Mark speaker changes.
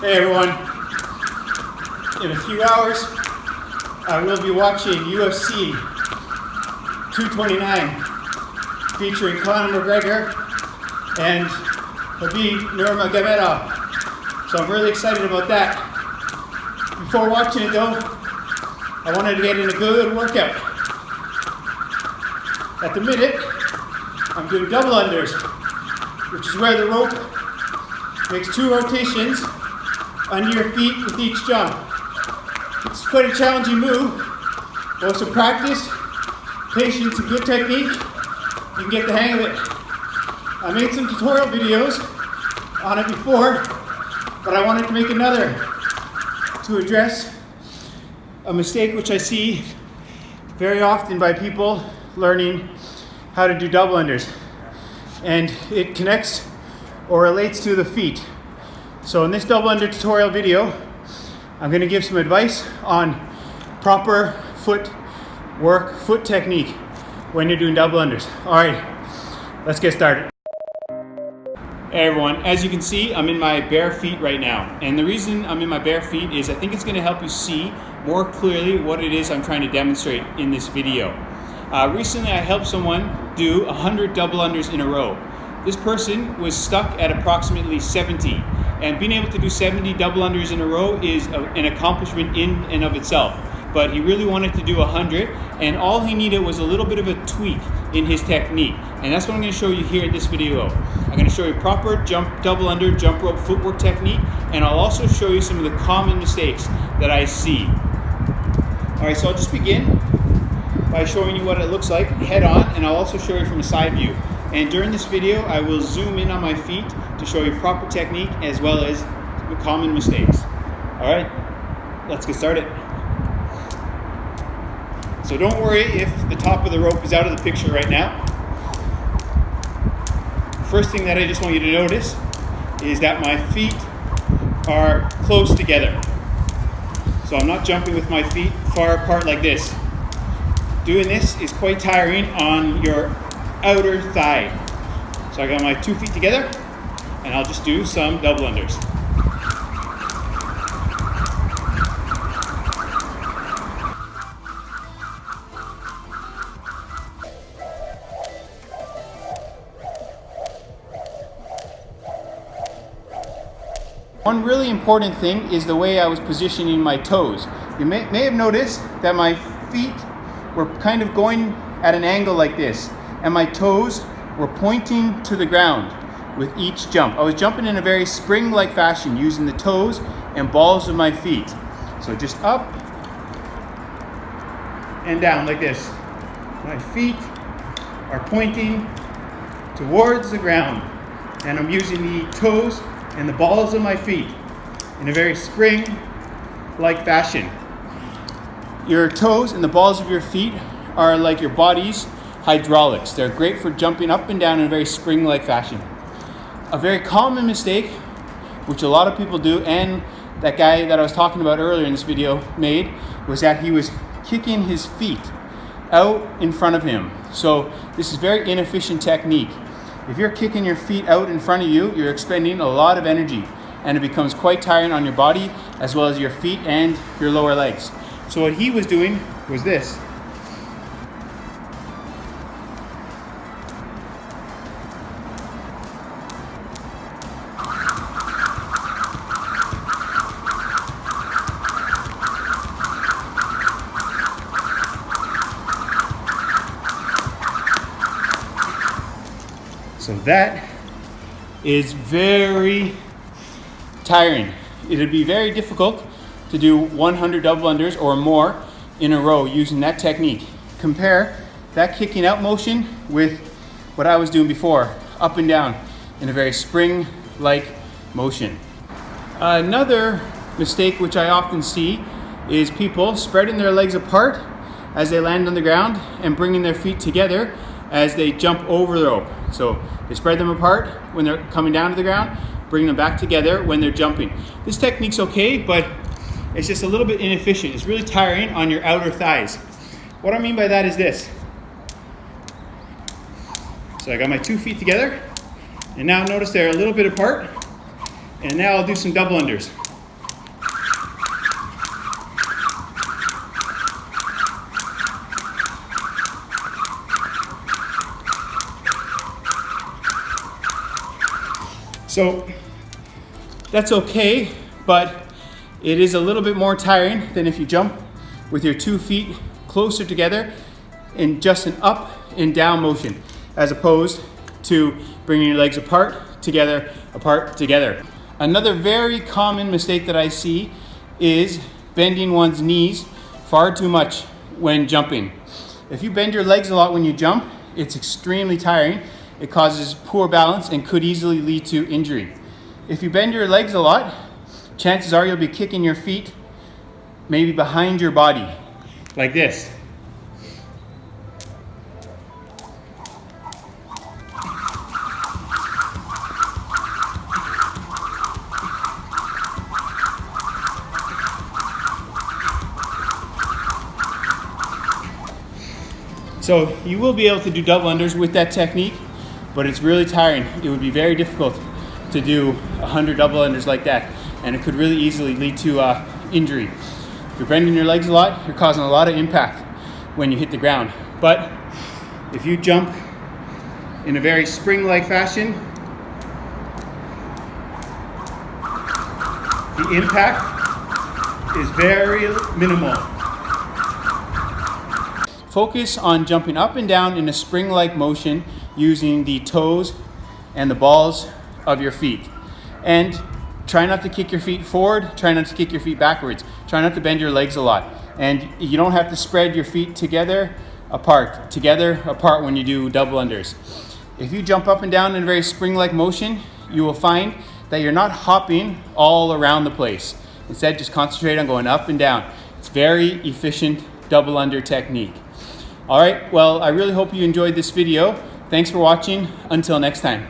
Speaker 1: Hey everyone, in a few hours I will be watching UFC 229 featuring Conor McGregor and Khabib Nurmagomedov. So I'm really excited about that. Before watching it though, I wanted to get in a good workout. At the minute, I'm doing double unders, which is where the rope makes 2 rotations under your feet with each jump. It's quite a challenging move, but with some practice, patience, and good technique, you can get the hang of it. I made some tutorial videos on it before, but I wanted to make another to address a mistake which I see very often by people learning how to do double unders. And it connects or relates to the feet. So in this double under tutorial video, I'm going to give some advice on proper foot technique when you're doing double unders. All right, let's get started. Hey everyone, as you can see, I'm in my bare feet right now. And the reason I'm in my bare feet is I think it's going to help you see more clearly what it is I'm trying to demonstrate in this video. Recently I helped someone do 100 double unders in a row. This person was stuck at approximately 70, and being able to do 70 double unders in a row is an accomplishment in and of itself. But he really wanted to do 100, and all he needed was a little bit of a tweak in his technique. And that's what I'm going to show you here in this video. I'm going to show you proper double under jump rope footwork technique, and I'll also show you some of the common mistakes that I see. Alright, so I'll just begin by showing you what it looks like head on, and I'll also show you from a side view. And during this video, I will zoom in on my feet to show you proper technique as well as the common mistakes. All right, let's get started. So don't worry if the top of the rope is out of the picture right now. First thing that I just want you to notice is that my feet are close together. So I'm not jumping with my feet far apart like this. Doing this is quite tiring on your outer thigh. So I got my 2 feet together, and I'll just do some double unders. One really important thing is the way I was positioning my toes. You may have noticed that my feet were kind of going at an angle like this, and my toes were pointing to the ground with each jump. I was jumping in a very spring-like fashion using the toes and balls of my feet. So just up and down like this. My feet are pointing towards the ground, and I'm using the toes and the balls of my feet in a very spring-like fashion. Your toes and the balls of your feet are like your body's hydraulics. They're great for jumping up and down in a very spring-like fashion. A very common mistake, which a lot of people do, and that guy that I was talking about earlier in this video made, was that he was kicking his feet out in front of him. So this is very inefficient technique. If you're kicking your feet out in front of you, you're expending a lot of energy, and it becomes quite tiring on your body as well as your feet and your lower legs. So what he was doing was this. So that is very tiring. It would be very difficult to do 100 double unders or more in a row using that technique. Compare that kicking out motion with what I was doing before, up and down in a very spring-like motion. Another mistake which I often see is people spreading their legs apart as they land on the ground and bringing their feet together as they jump over the rope. So they spread them apart when they're coming down to the ground, bring them back together when they're jumping. This technique's okay, but it's just a little bit inefficient. It's really tiring on your outer thighs. What I mean by that is this. So I got my 2 feet together, and now notice they're a little bit apart, and now I'll do some double unders. So that's okay, but it is a little bit more tiring than if you jump with your 2 feet closer together in just an up and down motion, as opposed to bringing your legs apart, together, apart, together. Another very common mistake that I see is bending one's knees far too much when jumping. If you bend your legs a lot when you jump, it's extremely tiring. It causes poor balance and could easily lead to injury. If you bend your legs a lot, chances are you'll be kicking your feet maybe behind your body, like this. So you will be able to do double unders with that technique, but it's really tiring. It would be very difficult to do 100 double unders like that, and it could really easily lead to injury. If you're bending your legs a lot, you're causing a lot of impact when you hit the ground. But if you jump in a very spring-like fashion, the impact is very minimal. Focus on jumping up and down in a spring-like motion using the toes and the balls of your feet. And try not to kick your feet forward, try not to kick your feet backwards. Try not to bend your legs a lot. And you don't have to spread your feet together, apart when you do double unders. If you jump up and down in a very spring-like motion, you will find that you're not hopping all around the place. Instead, just concentrate on going up and down. It's very efficient double under technique. All right, well, I really hope you enjoyed this video. Thanks for watching. Until next time.